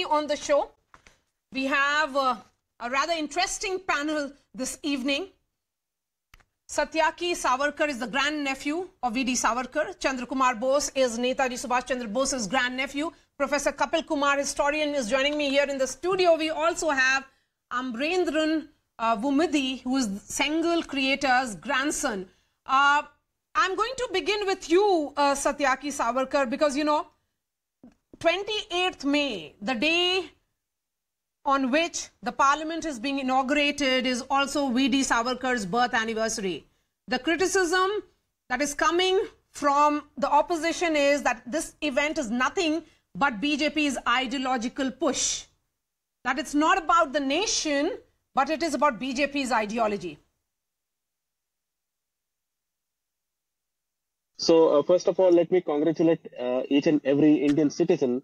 On the show, we have a rather interesting panel this evening. Satyaki Savarkar is the grandnephew of V.D. Savarkar. Chandrakumar Bose is Netaji Subhash Chandra Bose's grandnephew. Professor Kapil Kumar, historian, is joining me here in the studio. We also have Amrendran Vumidi, who is Sengal creator's grandson. I'm going to begin with you, Satyaki Savarkar, because, you know, 28th May, the day on which the parliament is being inaugurated, is also V.D. Savarkar's birth anniversary. The criticism that is coming from the opposition is that this event is nothing but BJP's ideological push. That it's not about the nation, but it is about BJP's ideology. So, first of all, let me congratulate each and every Indian citizen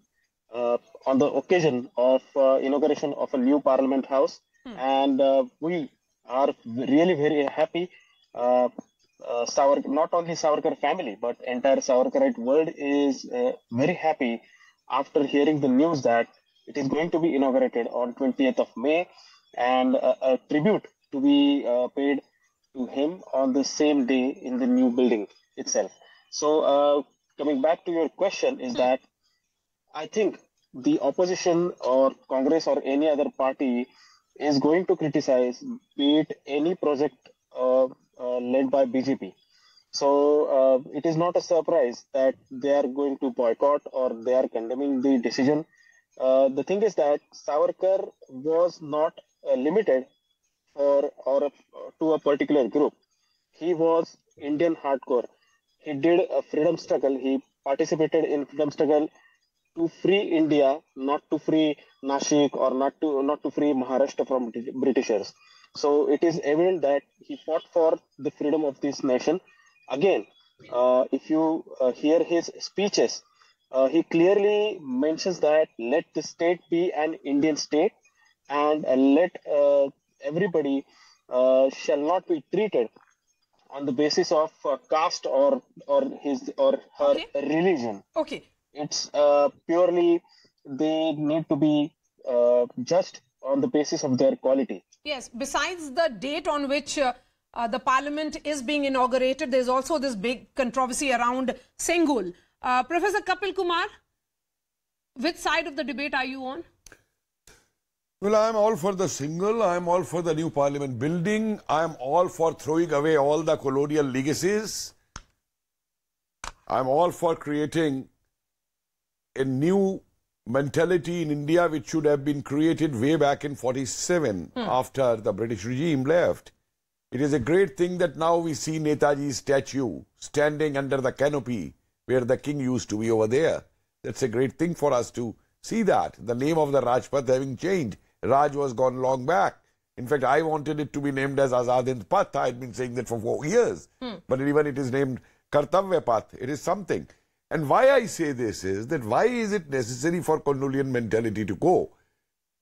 on the occasion of inauguration of a new Parliament House. And we are really very happy. Not only Savarkar family, but entire Savarkarite world is very happy after hearing the news that it is going to be inaugurated on 20th of May, and a tribute to be paid to him on the same day in the new building itself. So coming back to your question is that I think the opposition or Congress or any other party is going to criticize, be it any project led by BJP. So it is not a surprise that they are going to boycott or they are condemning the decision. The thing is that Savarkar was not limited to a particular group. He was Indian hardcore. He did a freedom struggle. He participated in freedom struggle to free India, not to free Nashik or not to free Maharashtra from Britishers. So it is evident that he fought for the freedom of this nation. Again, if you hear his speeches, he clearly mentions that let the state be an Indian state, and let everybody shall not be treated on the basis of caste or his or her religion. Okay. It's purely they need to be judged on the basis of their quality. Yes. Besides the date on which the parliament is being inaugurated, there's also this big controversy around Sengul. Professor Kapil Kumar, which side of the debate are you on? Well, I'm all for the single, I'm all for the new parliament building, I'm all for throwing away all the colonial legacies. I'm all for creating a new mentality in India which should have been created way back in 47 after the British regime left. It is a great thing that now we see Netaji's statue standing under the canopy where the king used to be over there. That's a great thing for us to see that. The name of the Rajpath having changed. Raj was gone long back. In fact, I wanted it to be named as Azad Hind Path. I had been saying that for 4 years. But even it is named Kartavya Path. It is something. And why I say this is that why is it necessary for colonial mentality to go?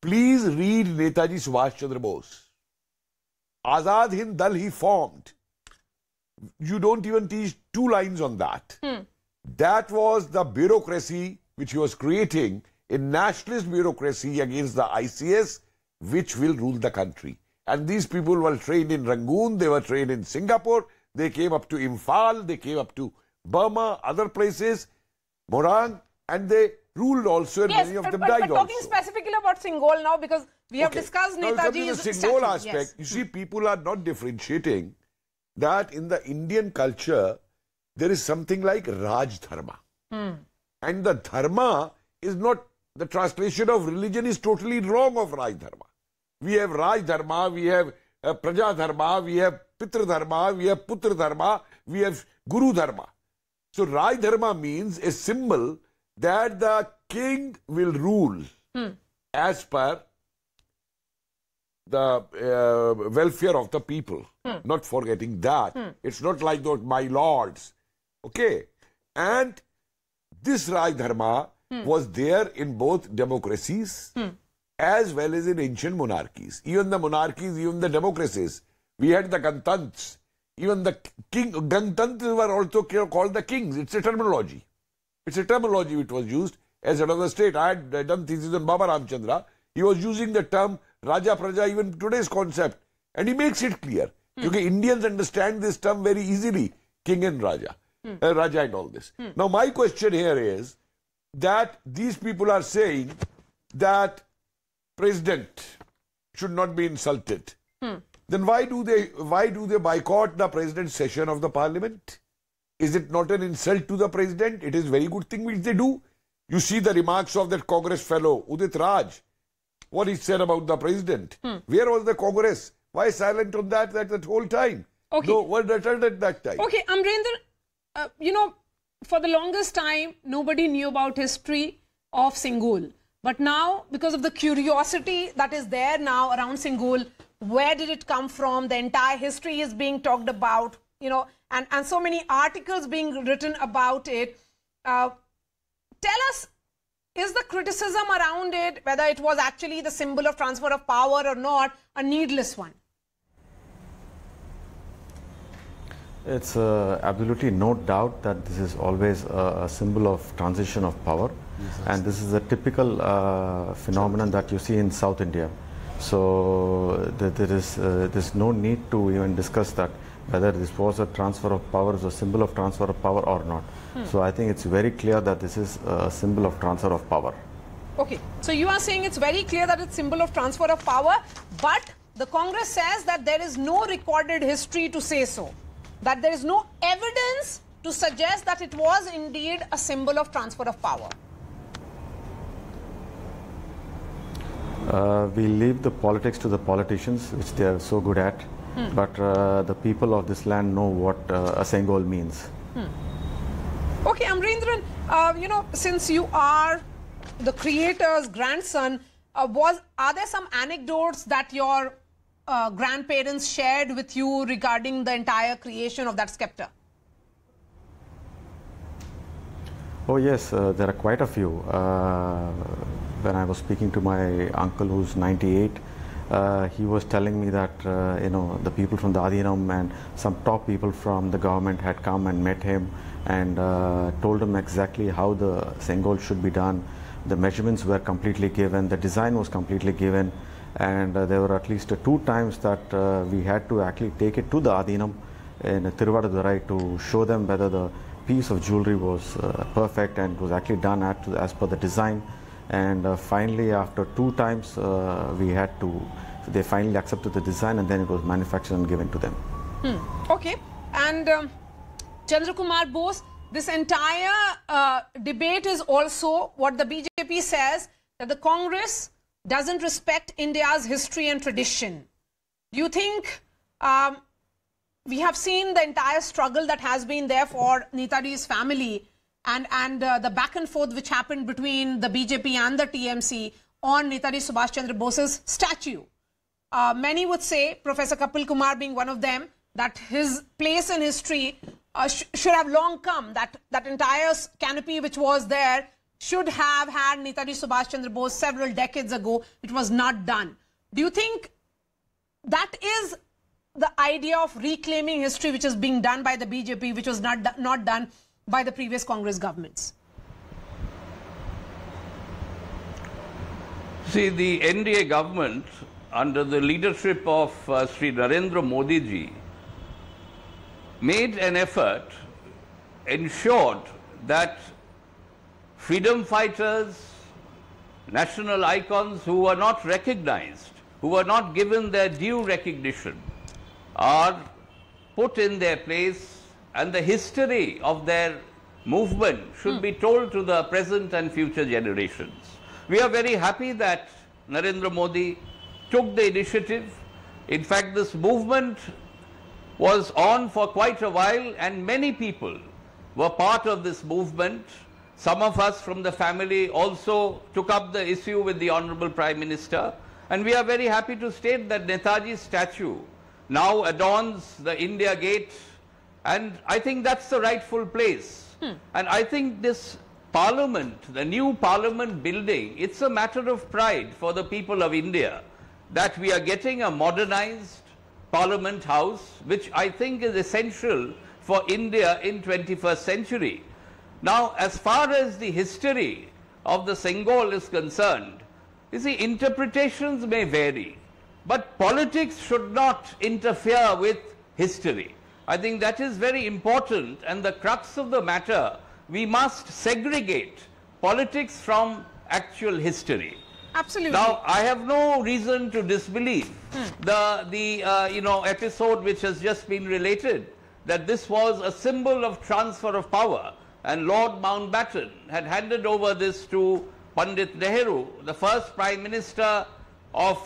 Please read Netaji Subhash Chandra Bose. Azad Hind Dal he formed. You don't even teach 2 lines on that. That was the bureaucracy which he was creating, a nationalist bureaucracy against the ICS, which will rule the country. And these people were trained in Rangoon, they were trained in Singapore, they came up to Imphal, they came up to Burma, other places, Morang, and they ruled also, and many of them died also. But talking specifically about Singol now, because we have discussed Netaji's statue. Singol aspect, you see, people are not differentiating that in the Indian culture, there is something like Raj Dharma. And the Dharma is not, the translation of religion is totally wrong of Raj Dharma. We have Raj Dharma, we have Praja Dharma, we have Pitra Dharma, we have Putra Dharma, we have Guru Dharma. So Raj Dharma means a symbol that the king will rule as per the welfare of the people. Not forgetting that. It's not like those my lords. Okay. And this Raj Dharma was there in both democracies as well as in ancient monarchies. Even the monarchies, even the democracies. We had the Gantants. Even the Gantants were also called the kings. It's a terminology. It's a terminology which was used. as head of the state. I had done thesis on Baba Ramchandra. He was using the term Raja Praja, even today's concept. And he makes it clear. Because Indians understand this term very easily. King and Raja. Raja and all this. Now my question here is that these people are saying that President should not be insulted. Then why do they boycott the President's session of the Parliament? Is it not an insult to the President? It is very good thing which they do. You see the remarks of that Congress fellow, Udit Raj, what he said about the President. Where was the Congress? Why silent on that whole time? Okay. No one uttered at that time. Okay, Amrendra, you know, for the longest time, nobody knew about history of Singol. But now, because of the curiosity that is there now around Singol, where did it come from? The entire history is being talked about, you know, and so many articles being written about it. Tell us, is the criticism around it, whether it was actually the symbol of transfer of power or not, a needless one? It's absolutely no doubt that this is always a symbol of transition of power. And this is a typical phenomenon that you see in South India. So there's no need to even discuss that whether this was a transfer of power, is a symbol of transfer of power or not. So I think it's very clear that this is a symbol of transfer of power. Okay, so you are saying it's very clear that it's symbol of transfer of power, but the Congress says that there is no recorded history to say so, that there is no evidence to suggest that it was indeed a symbol of transfer of power. We leave the politics to the politicians, which they are so good at. But the people of this land know what a Sengol means. Okay, Amrendran, you know, since you are the creator's grandson, are there some anecdotes that your grandparents shared with you regarding the entire creation of that scepter? Oh yes, there are quite a few. When I was speaking to my uncle who's 98, he was telling me that you know, the people from the Adhinam and some top people from the government had come and met him and told him exactly how the Sengol should be done. The measurements were completely given, the design was completely given, and there were at least 2 times that we had to actually take it to the Adhinam in Tiruvadurai to show them whether the piece of jewelry was perfect and was actually done as per the design. And finally, after 2 times, they finally accepted the design, and then it was manufactured and given to them. Okay. And Chandra Kumar Bose, this entire debate is also what the BJP says, that the Congress doesn't respect India's history and tradition. Do you think we have seen the entire struggle that has been there for Netaji's family, and the back and forth which happened between the BJP and the TMC on Netaji Subhash Chandra Bose's statue? Many would say, Professor Kapil Kumar being one of them, that his place in history should have long come, that entire canopy which was there should have had Netaji Subhash Chandra Bose several decades ago. It was not done. Do you think that is the idea of reclaiming history which is being done by the BJP, which was not done by the previous Congress governments? See, the NDA government, under the leadership of Sri Narendra Modi ji, made an effort, ensured that freedom fighters, national icons who were not recognized, who were not given their due recognition, are put in their place, and the history of their movement should be told to the present and future generations. We are very happy that Narendra Modi took the initiative. In fact, this movement was on for quite a while, and many people were part of this movement. Some of us from the family also took up the issue with the Honorable Prime Minister, and we are very happy to state that Netaji's statue now adorns the India Gate, and I think that's the rightful place. And I think this Parliament, the new Parliament building, it's a matter of pride for the people of India that we are getting a modernized Parliament House, which I think is essential for India in 21st century. Now, as far as the history of the Sengol is concerned, you see, interpretations may vary, but politics should not interfere with history. I think that is very important, and the crux of the matter, we must segregate politics from actual history. Absolutely. Now, I have no reason to disbelieve the episode which has just been related, that this was a symbol of transfer of power, and Lord Mountbatten had handed over this to Pandit Nehru, the first Prime Minister of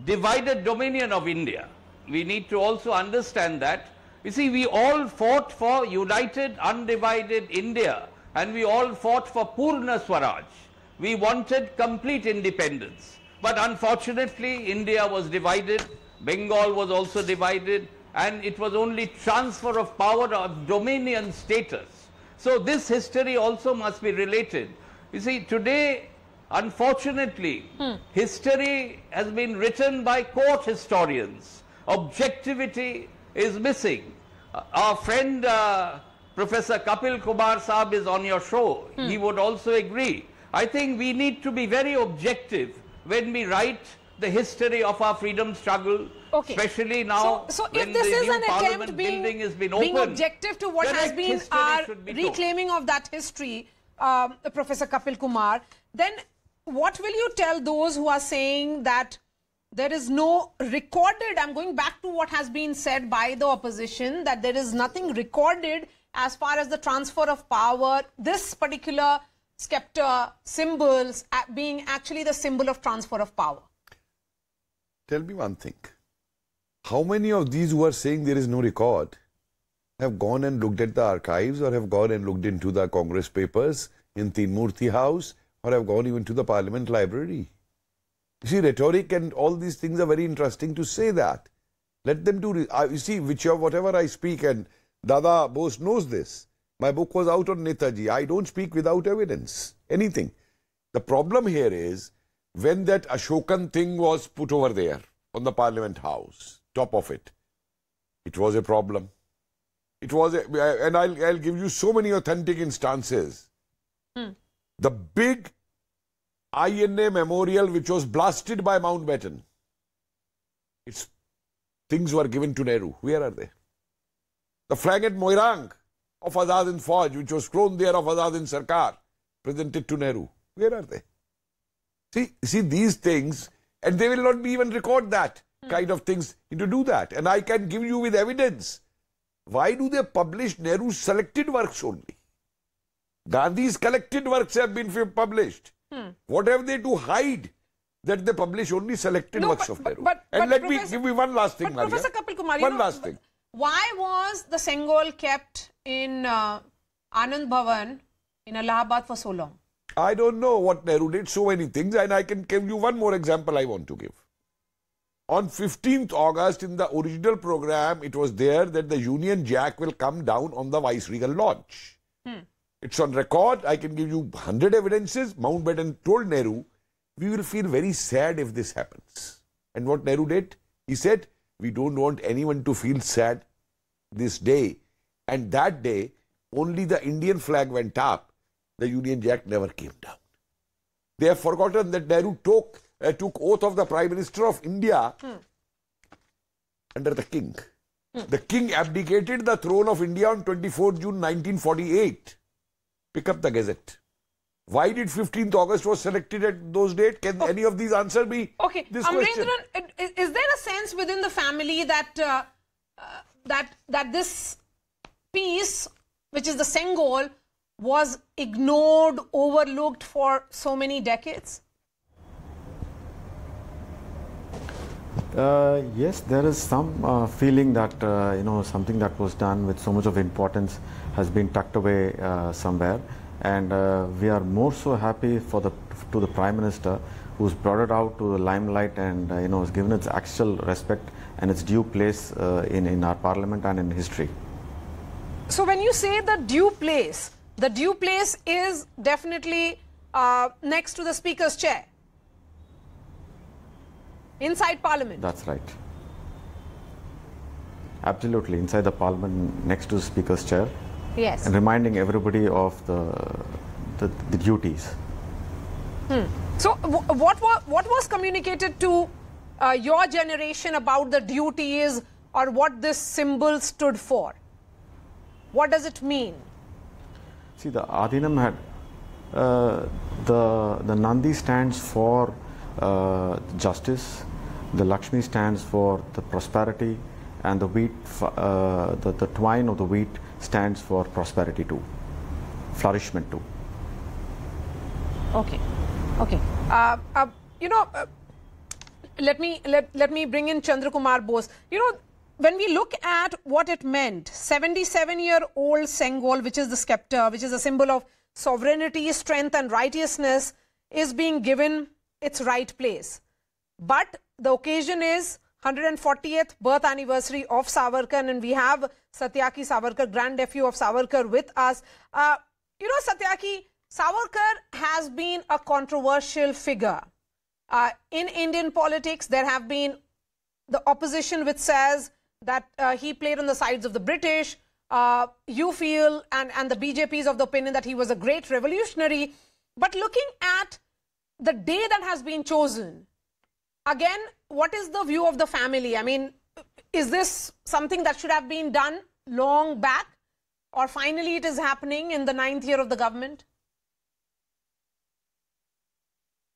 divided dominion of India. We need to also understand that. You see, we all fought for united, undivided India, and we all fought for Purna Swaraj. We wanted complete independence. But unfortunately, India was divided, Bengal was also divided, and it was only transfer of power of dominion status. So this history also must be related. You see, today, unfortunately, history has been written by court historians. Objectivity is missing. Our friend Professor Kapil Kumar Saab is on your show. He would also agree. I think we need to be very objective when we write the history of our freedom struggle, especially now so when if this the is new an parliament attempt building has been being opened, objective to what has correct been history our should be told. reclaiming of that history, Professor Kapil Kumar, then what will you tell those who are saying that there is no recorded, I'm going back to what has been said by the opposition, that there is nothing recorded as far as the transfer of power, this particular scepter symbols being actually the symbol of transfer of power? Tell me one thing. How many of these who are saying there is no record have gone and looked at the archives, or have gone and looked into the Congress papers in Tinmurti House, or have gone even to the Parliament Library? You see, rhetoric and all these things are very interesting to say that. Let them do. You see, whatever I speak, and Dada Bose knows this. My book was out on Netaji. I don't speak without evidence, anything. The problem here is, when that Ashokan thing was put over there on the Parliament House, top of it, it was a problem. It was, and I'll give you so many authentic instances. The big INA memorial which was blasted by Mountbatten, its things were given to Nehru. Where are they? The flag at Moirang of Azad Hind Fauj, which was thrown there of Azad Hind Sarkar, presented to Nehru. Where are they? See these things, and they will not be even record that kind of things to do that. And I can give you with evidence. Why do they publish Nehru's selected works only? Gandhi's collected works have been published. What have they to hide that they publish only selected works of Nehru? And let me give you one last thing, Maria. Professor Kapil Kumar, one last thing. Why was the Sengol kept in Anand Bhavan in Allahabad for so long? I don't know what Nehru did, so many things, and I can give you one more example I want to give. On 15th August, in the original program, it was there that the Union Jack will come down on the Viceregal Lodge. It's on record. I can give you 100 evidences. Mountbatten told Nehru, we will feel very sad if this happens. And what Nehru did? He said, we don't want anyone to feel sad this day. And that day, only the Indian flag went up. The Union Jack never came down. They have forgotten that Nehru took oath of the Prime Minister of India under the King. The King abdicated the throne of India on 24 June 1948. Pick up the Gazette. Why did 15th August was selected at those dates? Can any of these answer me this question? Is there a sense within the family that that this piece, which is the Sengol, was ignored, overlooked for so many decades? Yes, there is some feeling that something that was done with so much of importance has been tucked away somewhere, and we are more so happy to the Prime Minister who's brought it out to the limelight and has given its actual respect and its due place in our Parliament and in history. So when you say the due place is definitely next to the Speaker's chair. Inside Parliament. That's right. Absolutely, inside the Parliament, next to the Speaker's chair. Yes. And reminding everybody of the duties. So, what was communicated to your generation about the duties or what this symbol stood for? What does it mean? See, the Adhinam had the Nandi stands for justice, the Lakshmi stands for the prosperity, and the wheat, the twine of the wheat stands for prosperity too, flourishment too. Okay, okay. Let me bring in Chandrakumar Bose. When we look at what it meant, 77-year-old Sengol, which is the scepter, which is a symbol of sovereignty, strength and righteousness, is being given its right place. But the occasion is 140th birth anniversary of Savarkar, and we have Satyaki Savarkar, grand-nephew of Savarkar, with us. Satyaki, Savarkar has been a controversial figure. In Indian politics, there have been the opposition which says that he played on the sides of the British. You feel, and the BJP is of the opinion that he was a great revolutionary. But looking at the day that has been chosen, again, what is the view of the family? I mean, is this something that should have been done long back, or finally it is happening in the 9th year of the government?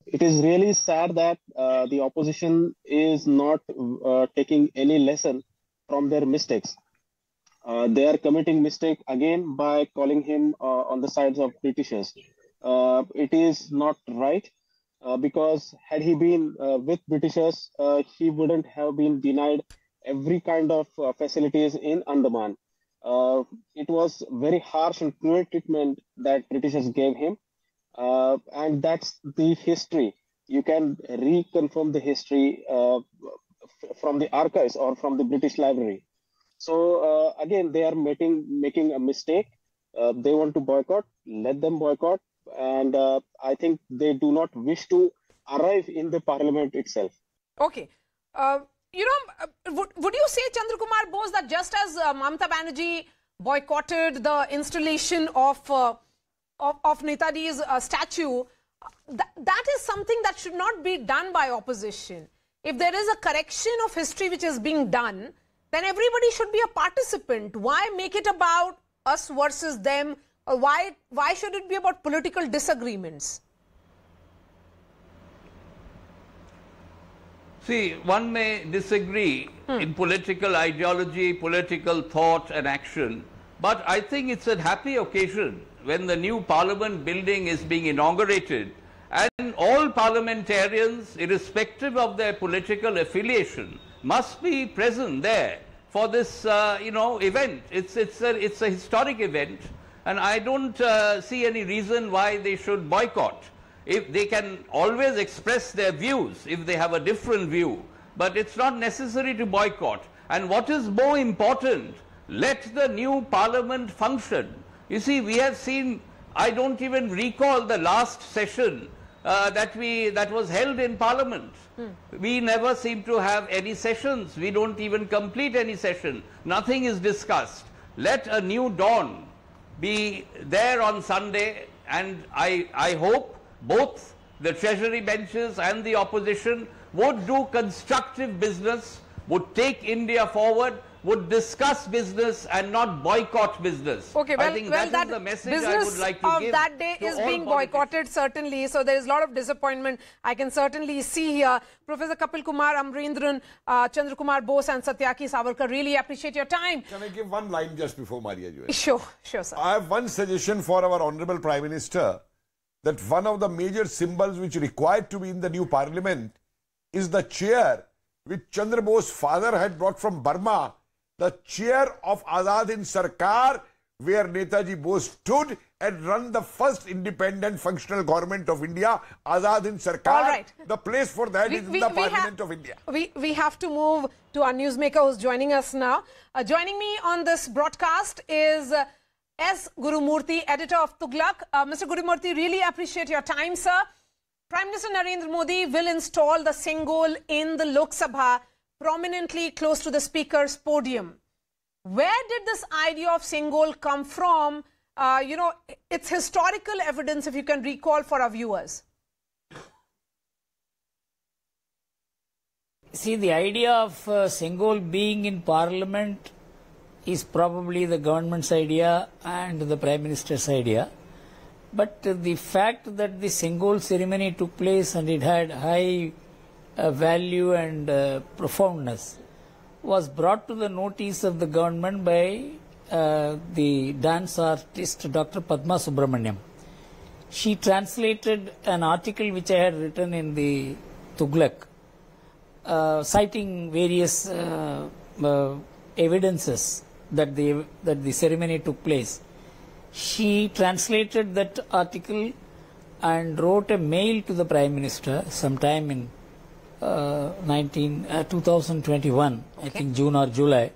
It is really sad that the opposition is not taking any lesson from their mistakes. They are committing mistake again by calling him on the sides of Britishers. It is not right because had he been with Britishers, he wouldn't have been denied every kind of facilities in Andaman. It was very harsh and cruel treatment that Britishers gave him. And that's the history. You can reconfirm the history from the archives or from the British Library. So again, they are making a mistake. They want to boycott. Let them boycott. And I think they do not wish to arrive in the parliament itself. Okay. Would you say, Chandrakumar Bose, that just as Mamata Banerjee boycotted the installation of Netaji's statue, that is something that should not be done by opposition. If there is a correction of history which is being done, then everybody should be a participant. Why make it about us versus them? Or why should it be about political disagreements? See, one may disagree in political ideology, political thought and action, but I think it's a happy occasion when the new parliament building is being inaugurated, and all parliamentarians, irrespective of their political affiliation, must be present there for this, event. It's a historic event, and I don't see any reason why they should boycott. If they can always express their views if they have a different view, but it's not necessary to boycott. And what is more important, let the new parliament function. You see, we have seen, I don't even recall the last session that was held in Parliament. We never seem to have any sessions. We don't even complete any session. Nothing is discussed. Let a new dawn be there on Sunday, and I hope both the Treasury benches and the opposition would do constructive business, would take India forward, would discuss business and not boycott business. Okay, well, I think that is the message I would like to give. Business of that day is being boycotted, certainly. So there is a lot of disappointment I can certainly see here. Professor Kapil Kumar, Amrendran, Chandrakumar Bose and Satyaki Savarkar, really appreciate your time. Can I give one line just before Maria joins? Sure, sir. I have one suggestion for our Honorable Prime Minister, that one of the major symbols which required to be in the new parliament is the chair which Chandra Bose's father had brought from Burma, the chair of Azad Hind Sarkar, where Netaji Bose stood and run the first independent functional government of India, Azad Hind Sarkar. All right. The place for that is in the Parliament of India. We have to move to our newsmaker who's joining us now. Joining me on this broadcast is S. Gurumurthy, editor of Tughlaq. Mr. Gurumurthy, really appreciate your time, sir. Prime Minister Narendra Modi will install the Sengol in the Lok Sabha, prominently close to the Speaker's podium. Where did this idea of Sengol come from? Its historical evidence, if you can recall for our viewers. See, the idea of Sengol being in Parliament is probably the government's idea and the Prime Minister's idea. But the fact that the Sengol ceremony took place and it had high value and profoundness was brought to the notice of the government by the dance artist Dr. Padma Subramaniam. She translated an article which I had written in the Tughlaq, citing various evidences that the ceremony took place. She translated that article and wrote a mail to the Prime Minister sometime in 2021, I think June or July.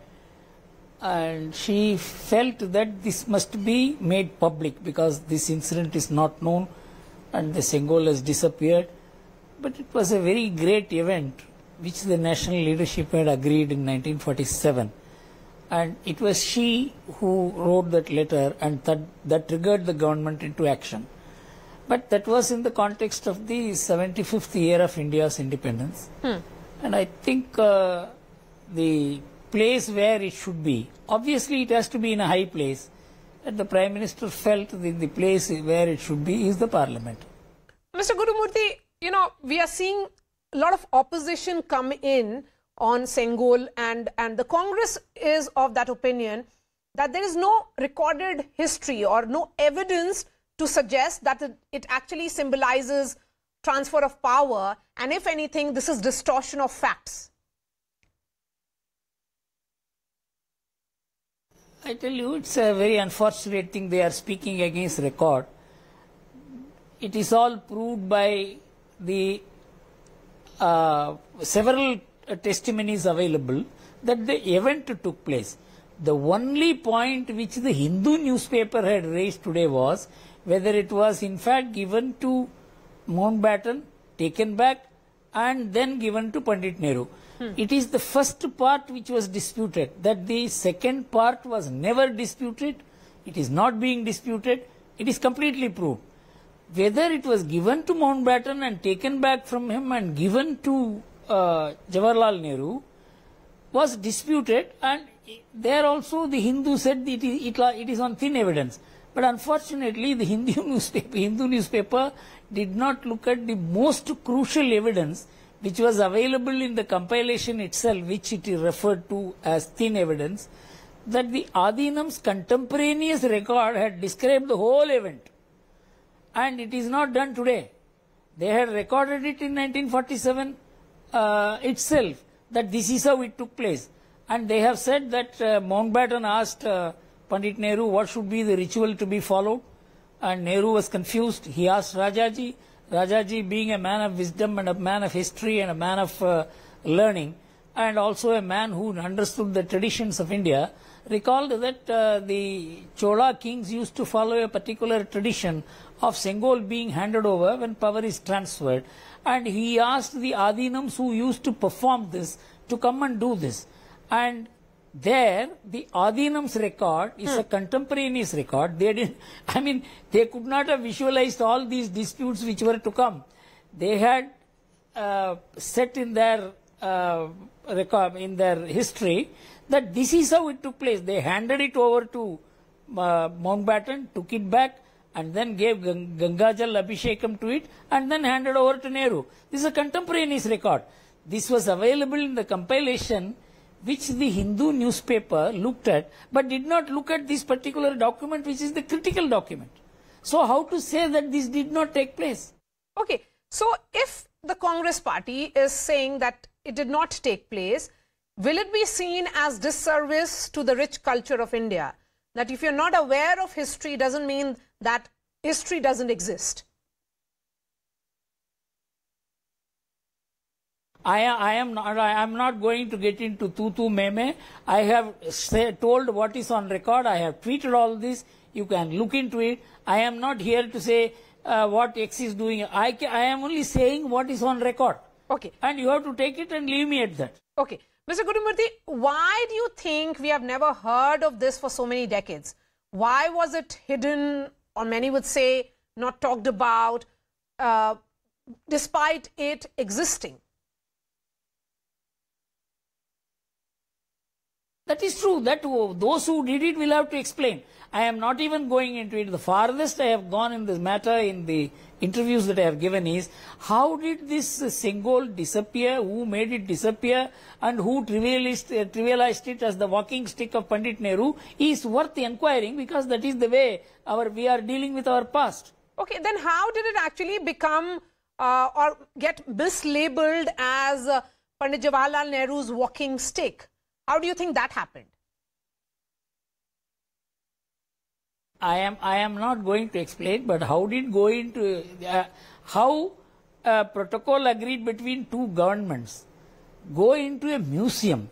And she felt that this must be made public because this incident is not known and the Sengol has disappeared. But it was a very great event which the national leadership had agreed in 1947. And it was she who wrote that letter and that triggered the government into action. But that was in the context of the 75th year of India's independence. And I think the place where it should be, obviously it has to be in a high place, and the Prime Minister felt the place where it should be is the Parliament. Mr. Gurumurthy, you know, we are seeing a lot of opposition come in on Sengol, and the Congress is of that opinion that there is no recorded history or no evidence to suggest that it actually symbolizes transfer of power, and if anything, this is distortion of facts. I tell you, it's a very unfortunate thing they are speaking against record. It is all proved by the several testimonies available that the event took place. The only point which the Hindu newspaper had raised today was whether it was in fact given to Mountbatten, taken back and then given to Pandit Nehru. It is the first part which was disputed. That the second part was never disputed. It is not being disputed. It is completely proved. Whether it was given to Mountbatten and taken back from him and given to Jawaharlal Nehru was disputed, and there also the Hindu said it is on thin evidence. But unfortunately, the Hindu newspaper did not look at the most crucial evidence which was available in the compilation itself, which it is referred to as thin evidence, that the Adinam's contemporaneous record had described the whole event. And it is not done today. They had recorded it in 1947 itself, that this is how it took place. And they have said that Mountbatten asked Pandit Nehru what should be the ritual to be followed. And Nehru was confused. He asked Rajaji. Rajaji, being a man of wisdom and a man of history and a man of learning, and also a man who understood the traditions of India, recalled that the Chola kings used to follow a particular tradition of Sengol being handed over when power is transferred. And he asked the Adinams who used to perform this to come and do this. And there, the Adinam's record is a contemporaneous record. They didn't, I mean, they could not have visualized all these disputes which were to come. They had set in their record, in their history, that this is how it took place. They handed it over to Mountbatten, took it back, and then gave Gangajal Abhishekam to it, and then handed over to Nehru. This is a contemporaneous record. This was available in the compilation which the Hindu newspaper looked at, but did not look at this particular document, which is the critical document. So how to say that this did not take place? Okay, so if the Congress party is saying that it did not take place, will it be seen as disservice to the rich culture of India? That if you're not aware of history doesn't mean that history doesn't exist. I am not going to get into tutu meme. I have told what is on record. I have tweeted all this. You can look into it. I am not here to say what X is doing. I am only saying what is on record. Okay. And you have to take it and leave me at that. Okay. Mr. Gurumurthy, why do you think we have never heard of this for so many decades? Why was it hidden, or many would say not talked about, despite it existing? That is true. That those who did it will have to explain. I am not even going into it. The farthest I have gone in this matter in the interviews that I have given is, how did this Sengol disappear, who made it disappear, and who trivialized it as the walking stick of Pandit Nehru is worth inquiring, because that is the way we are dealing with our past. Okay, then how did it actually become or get mislabeled as Pandit Jawaharlal Nehru's walking stick? How do you think that happened? I am not going to explain, but how did go into how a protocol agreed between two governments go into a museum,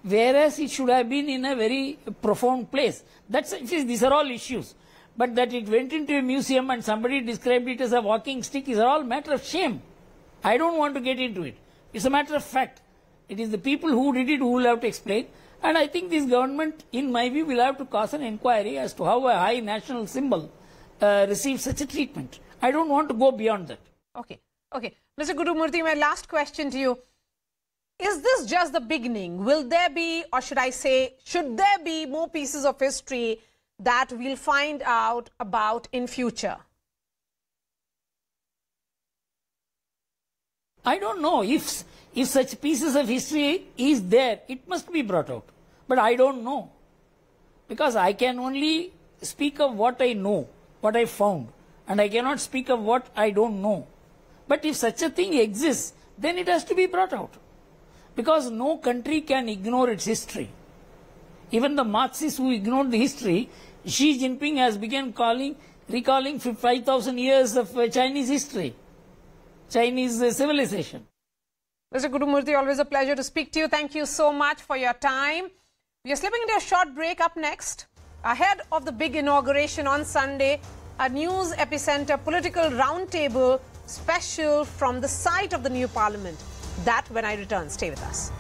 whereas it should have been in a very profound place. These are all issues. But that it went into a museum and somebody described it as a walking stick is all matter of shame. I don't want to get into it. It's a matter of fact. It is the people who did it who will have to explain. And I think this government, in my view, will have to cause an inquiry as to how a high national symbol receives such a treatment. I don't want to go beyond that. Okay. Okay. Mr. Gurumurthy, my last question to you. Is this just the beginning? Will there be, or should I say, should there be more pieces of history that we'll find out about in future? I don't know. If such pieces of history is there, it must be brought out. But I don't know. Because I can only speak of what I know, what I found. And I cannot speak of what I don't know. But if such a thing exists, then it has to be brought out. Because no country can ignore its history. Even the Marxists who ignored the history, Xi Jinping has begun recalling 5,000 years of Chinese history, Chinese civilization. Mr. Gurumurthy, always a pleasure to speak to you. Thank you so much for your time. We are slipping into a short break. Up next, ahead of the big inauguration on Sunday, a news epicenter political roundtable special from the site of the new parliament. That when I return. Stay with us.